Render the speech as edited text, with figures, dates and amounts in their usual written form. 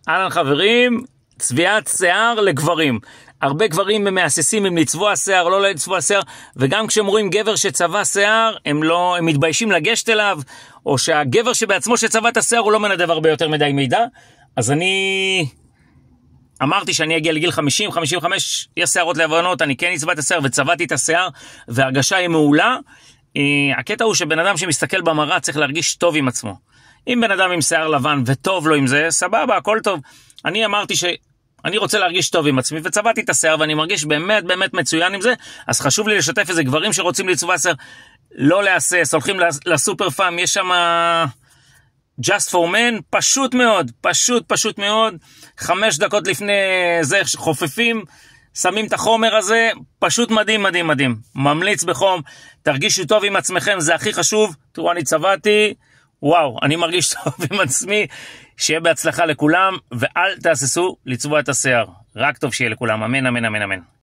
אהלן חברים, צביעת שיער לגברים. הרבה גברים מהססים אם לצבוע שיער, לא לצבוע שיער, וגם כשהם רואים גבר שצבע שיער, הם מתביישים לגשת אליו, או שהגבר שבעצמו שצבע את השיער הוא לא מנדב הרבה יותר מדי מידע. אז אני אמרתי שאני אגיע לגיל 50, 55, יש שיערות לבנות, אני כן אצבע את השיער וצבעתי את השיער, והרגשה היא מעולה. הקטע הוא שבן אדם שמסתכל במראה צריך להרגיש טוב עם עצמו. אם בן אדם עם שיער לבן וטוב לו עם זה, סבבה, הכל טוב. אני אמרתי שאני רוצה להרגיש טוב עם עצמי, וצבעתי את השיער, ואני מרגיש באמת באמת מצוין עם זה, אז חשוב לי לשתף איזה גברים שרוצים לצבוע שיער, לא להסס, הולכים לסופר פארם, יש שם Just for Men, פשוט מאוד, פשוט מאוד, 5 דקות לפני זה חופפים, שמים את החומר הזה, פשוט מדהים, מדהים, מדהים. ממליץ בחום, תרגישו טוב עם עצמכם, זה הכי חשוב. תראו, אני צבעתי, וואו, אני מרגיש טוב עם עצמי, שיהיה בהצלחה לכולם, ואל תהססו לצבוע את השיער. רק טוב שיהיה לכולם, אמן, אמן, אמן, אמן.